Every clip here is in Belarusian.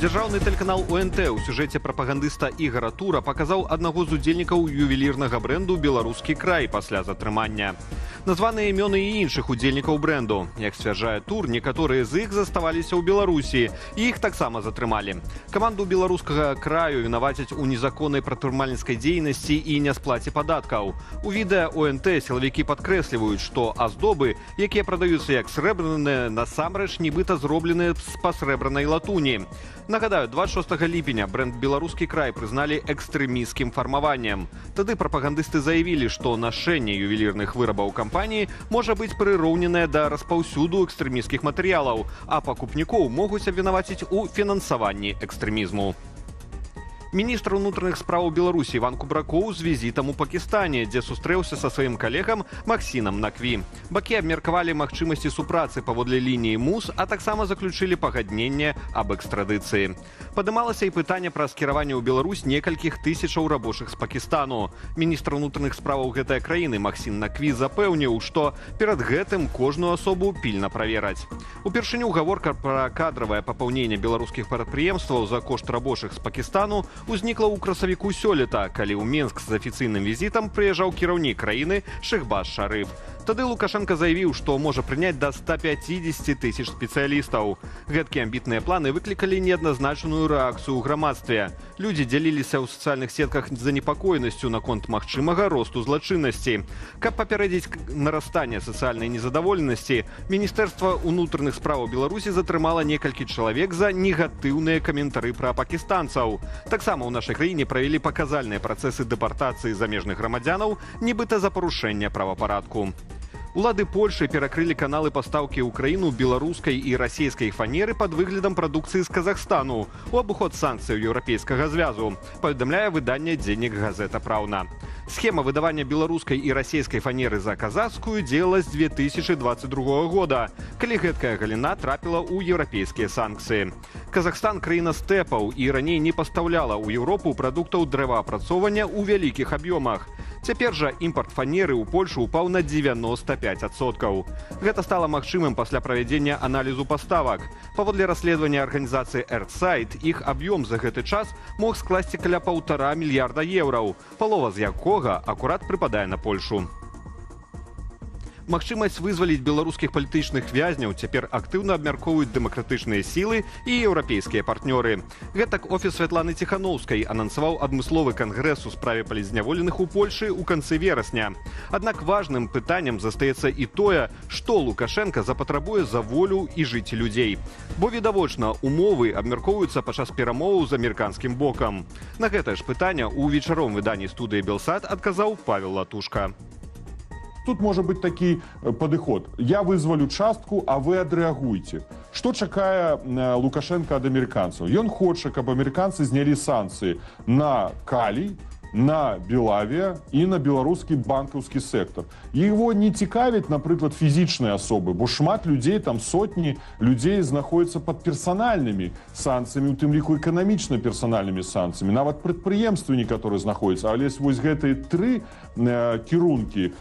Дзяржаўны тэлеканал ОНТ у сюжэце прапагандыста Ігара Тура паказаў аднаго з удзельнікаў ювелірнага брэнду «Беларускі край» пасля затрымання. Названыя імёны і іншых удзельнікаў брэнду. Як сцвярджае Тур, некаторыя з іх заставаліся ў Беларусі, і іх таксама затрымалі. Каманду беларускага краю вінавацяць у незаконнай прадпрымальніцкай дзейнасці і несплаце падаткаў. У відэа ОНТ сілавікі падкрэсліваюць, што аздобы, якія прадаюцца як срэбраныя, насамрэч нібыта зробленыя з пасрэбранай латуні. Нагадаю, 26 ліпеня бренд «Беларускі край» прызналі экстрэмісцкім фармаваннем. Тады прапагандысты заявілі, што нашэнне ювелірных вырабаў кампаніі можа быць прыроўненае да распаўсюду экстрэмісцкіх матэрыялаў, а пакупнікоў могуць абвінаваціць у фінансаванні экстрэмізму. Міністр унутраных спраў Беларусі Іван Кубракоў з візітам у Пакістане, дзе сустрэўся са сваім калегам Максінам Накві. Бакі абмеркавалі магчымасці супрацы паводле лініі МУС, а таксама заключылі пагадненне аб экстрадыцыі. Падымалася і пытанне пра скіраванне ў Беларусь некалькіх тысячаў рабочых з Пакістану. Міністр унутраных справаў гэтай краіны Максім Накві запэўніў, што перад гэтым кожную асобу пільна правераць. Упершыню гаворка пра кадравае папаўненне беларускіх прадпрыемстваў за кошт рабочых з Пакістану узнікла ў красавіку сёлета, калі ў Менск з афіцыйным візітам прыязджаў кіраўнік краіны Шэхбаз Шарыф. Тады Лукашенко заявіў, што можа прыняць да 150 тысяч спецыялістаў. Гэткія амбітныя планы выклікалі неадназначаную рэакцыю ў грамадстве. Людзі дзяліліся ў сацыяльных сетках занепакоенасцю наконт магчымага росту злачыннасці. Каб папярэдзіць нарастанне сацыяльнай незадаволенасці, Міністэрства унутраных спраў Беларусі затрымала некалькі чалавек за негатыўныя каментары пра пакістанцаў. Таксама ў нашай краіне правялі паказальныя працэсы дэпартацыі замежных грамадзянаў, нібыта за парушэнне правапарадку. Улады Польшы перакрылі каналы пастаўкі ў краіну беларускай і расійскай фанеры пад выглядам прадукцыі з Казахстану у абыход санкцыяў Еўрапейскага звязу, паведамляе выданне «Дзеннік Газета Праўна». Схема выдавання беларускай і расійскай фанеры за казахскую дзеяла з 2022 года, калі гэткая галіна трапіла ў еўрапейскія санкцыі. Казахстан – краіна стэпаў і раней не пастаўляла ў Еўропу прадуктаў дрэваапрацоўвання ў вялікіх аб'ёмах. Цяпер жа імпарт фанеры ў Польшу ўпаў на 95%. Гэта стала магчымым пасля правядзення аналізу паставак. Паводле расследавання арганізацыі «Эртсайт», іх аб'ём за гэты час мог скласці каля 1,5 мільярда еўраў, палова з якога акурат прыпадае на Польшу. Магчымасць вызваліць беларускіх палітычных вязняў цяпер актыўна абмяркоўваюць дэмакратычныя сілы і еўрапейскія партнёры. Гэтак офіс Святланы Ціханаўскай анансаваў адмысловы кангрэс у справе палізняволеных у Польшы ў канцы верасня. Аднак важным пытаннем застаецца і тое, што Лукашенка запатрабуе за волю і жыцці людзей. Бо, відавочна, умовы абмяркоўваюцца падчас перамоваў з амерыканскім бокам. На гэтае ж пытанне ў вечаровым выданні студыі «Белсат» адказаў Павел Латушка. Тут может быть такі падыход. Я вызвалю частку, а вы адрэагуйце. Што чакае Лукашенко ад амерыканцаў? Ён хоча, каб амерыканцы знялі санкцыі на калій, на Белавія і на беларускі банкаўскі сектор. Его не цікавіць, напрыклад, фізічныя асобы, бо шмат людзей, там сотні людзей знаходзяцца пад персанальнымі санкцыямі, у тым ліку эканамічна персанальнымі санкцыямі. Нават прадпрыемствы некаторыя знаходзяцца, але вось гэтыя тры кірункі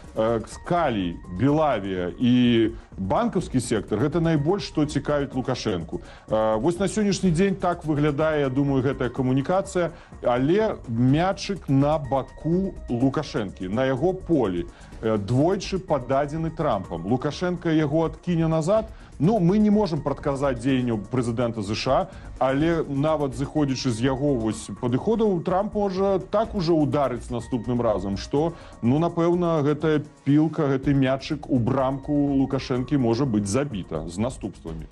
калій, Белавія і банкаўскі сектор, гэта найбольш, што цікавіць Лукашенку. Вось на сённяшні дзень так выглядае, я думаю, гэтая камунікацыя, але мячык на баку Лукашэнкі, на яго полі, двойчы пададзены Трампам. Лукашенко яго адкіне назад. Ну, мы не можам прадказаць дзеянняў прэзідэнта ЗША, але нават зыходзячы з яго падыходаў, Трамп можа так ужо ударыць наступным разам, што, ну, напэўна, гэтая пілка, гэты мячык у брамку Лукашэнкі можа быць забіта з наступствамі.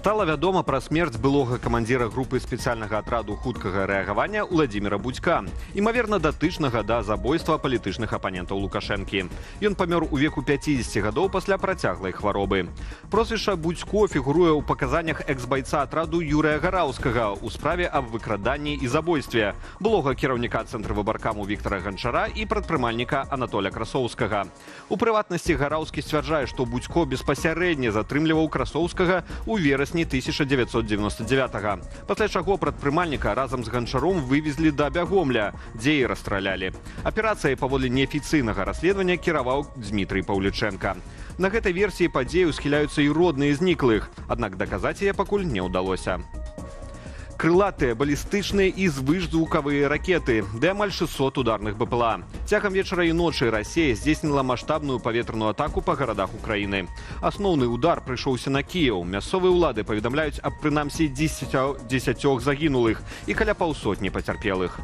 Стала вядома пра смерць былога камандзіра групы спецыяльнага атраду хуткага рэагавання Уладзіміра Будзька, імаверна датычнага да забойства палітычных апанентаў Лукашэнкі. Ён памёр у веку 50 гадоў пасля працяглай хваробы. Прозвішча Будзько фігуруе ў паказаннях экс-байца атраду Юрыя Гараўскага ў справе аб выкраданні і забойстве, былога кіраўніка цэнтра выбаркаму Віктара Ганчара і прадпрымальніка Анатоля Красоўскага. У прыватнасці Гараўскі сцвярджае, што Будзько беспасярэдне затрымліваў Красоўскага ў верасні 1999-го. Пасля чаго прадпрымальніка разам з Ганчаром вывезлі да Бягомля, дзе і расстралялі. Аперацыяй паводле неафіцыйнага расследавання кіраваў Дмітрый Паўлічэнка. На гэтай версіі падзею схіляюцца і родныя зніклых, аднак даказаць яе пакуль не ўдалося. Крылатыя, балістычныя і звышзвукавыя ракеты, ды амаль 600 ударных БПЛА. Цягам вечара і ночы Расія здзейсніла маштабную паветраную атаку па гарадах Украіны. Асноўны удар прыйшоўся на Кіеў. Мясцовыя ўлады паведамляюць аб прынамсі 10 загінулых і каля паўсотні пацярпелых.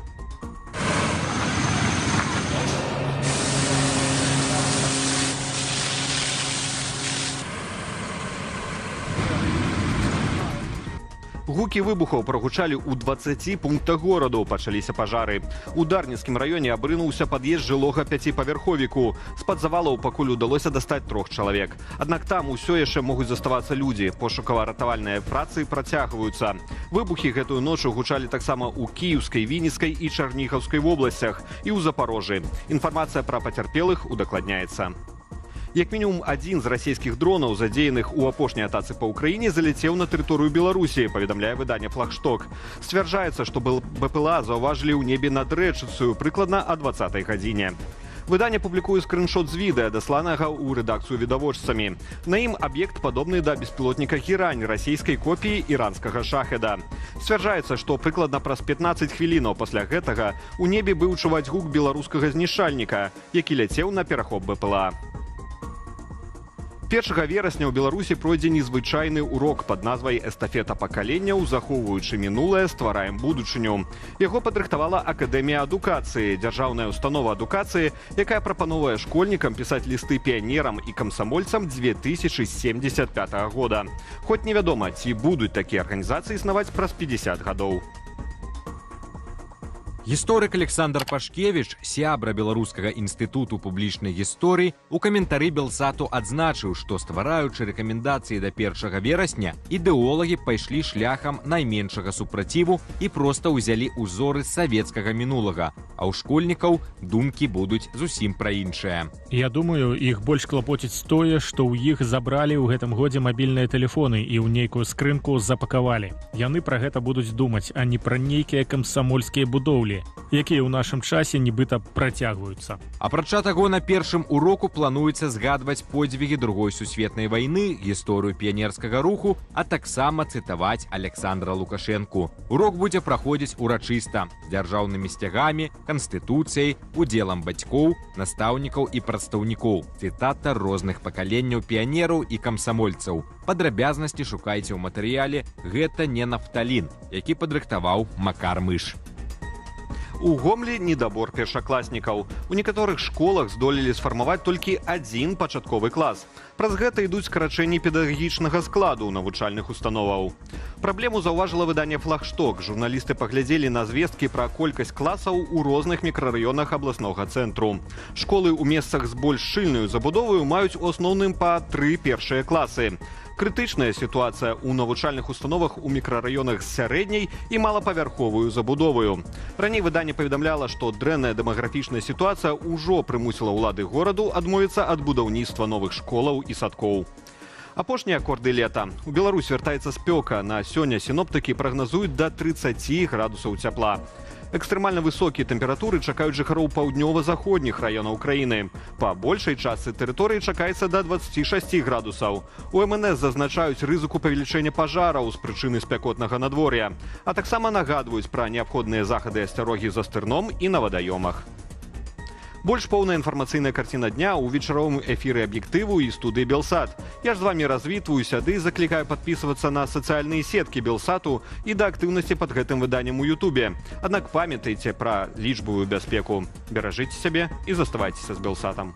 Гукі выбухаў прагучалі ў 20 пунктах гораду, пачаліся пажары. У Дарніцкім раёне абрынуўся пад'езд жылога 5павярховіку. З-пад завалаў пакуль удалося дастаць 3 чалавек. Аднак там усё яшчэ могуць заставацца людзі. Пошукава-ратавальныя працы працягваюцца. Выбухі гэтую ночу гучалі таксама ў Кіеўскай, Вінніцкай і Чарнігаўскай вобласцях і ў Запарожжы. Інфармацыя пра пацярпелых удакладняецца. Як мінімум адзін з расійскіх дронаў, задзеяных у апошняй атацы па ўкраіне, заляцеў на тэрыторыю Беларусі, паведамляе выданне «Флагшток». Сцвярджаецца, што БПЛА заўважылі ў небе над Рэчыцаю прыкладна о 20-й гадзіне. Выданне публікуе скрыншот з відэа, дасланага ў рэдакцыю відавочцамі. На ім аб'ект падобны да беспілотніка «Герань», расійскай копіі іранскага «Шахеда». Сцвярджаецца, што прыкладна праз 15 хвілінаў пасля гэтага ў небе быў чуваць гук беларускага знішчальніка, які ляцеў на перахоп БПЛА. 1 верасня ў Беларусі пройдзе незвычайны урок пад назвай «Эстафета пакаленняў, захоўваючы мінулае, ствараем будучыню». Яго падрыхтавала Акадэмія адукацыі, дзяржаўная установа адукацыі, якая прапановвае школьнікам пісаць лісты піянерам і камсамольцам 2075 года. Хоць невядома, ці будуць такія арганізацыі існаваць праз 50 гадоў. Гісторык Александр Пашкевіч, сябра Беларускага інстытуту публічнай гісторыі, у каментары Белсату адзначыў, што ствараючы рэкамендацыі да 1 верасня, ідэолагі пайшлі шляхам найменшага супраціву і проста ўзялі ўзоры савецкага мінулага, а ў школьнікаў думкі будуць зусім пра іншае. Я думаю, іх больш клапоціць тое, што ў іх забралі ў гэтым годзе мабільныя тэлефоны і ў нейкую скрынку запакавалі. Яны пра гэта будуць думаць, а не пра нейкія камсамольскія будоўлі, якія ў нашым часе нібыта працягваюцца. Апрача таго, на першым уроку плануецца згадваць подзвігі Другой сусветнай вайны, гісторыю піянерскага руху, а таксама цытаваць Александра Лукашэнку. Урок будзе праходзіць урачыста, з дзяржаўнымі сцягамі, канстытуцыяй, удзелам бацькоў, настаўнікаў і прадстаўнікоў, цытата розных пакаленняў піянераў і камсамольцаў. Падрабязнасці шукайце ў матэрыяле «Гэта не нафталін», які падрыхтаваў Макар Мыш. У Гомлі недабор першакласнікаў. У некаторых школах здолелі сфармаваць толькі адзін пачатковы клас. Праз гэта ідуць скарачэнні педагагічнага складу ў навучальных установаў. Праблему заўважыла выданне «Флагшток». Журналісты паглядзелі на звесткі пра колькасць класаў у розных мікрараёнах абласнога цэнтру. Школы ў месцах з больш шчыльнаю забудоваю маюць у асноўным па 3 першыя класы. Крытычная сітуацыя ў навучальных установах у мікрараёнах з сярэдняй і малапавярховую забудоваю. Раней выданне паведамляла, што дрэнная дэмаграфічная сітуацыя ўжо прымусіла ўлады гораду адмовіцца ад будаўніцтва новых школаў і садкоў. Апошнія акорды лета. У Беларусь вяртаецца спёка. На сёння сіноптыкі прагназуюць да 30 градусаў цяпла. Экстрэмальна высокія тэмпературы чакаюць жыхароў паўднёва-заходніх раёнаў краіны. Па большай частцы тэрыторыі чакаецца да 26 градусаў. У МНС зазначаюць рызыку павелічэння пажараў з прычыны спякотнага надвор'я, а таксама нагадваюць пра неабходныя захады асцярогі за стырном і на вадаёмах. Больш поўная інфармацыйная карціна дня ў вечаровым эфіры аб'ектыву і студыі Белсат. Я ж з вамі развітваюся ды заклікаю падпісвацца на сацыяльныя сеткі Белсату і да актыўнасці пад гэтым выданнем у Ютубе. Аднак памятайце пра лічбавую бяспеку. Беражыце сябе і заставайцеся з Белсатам.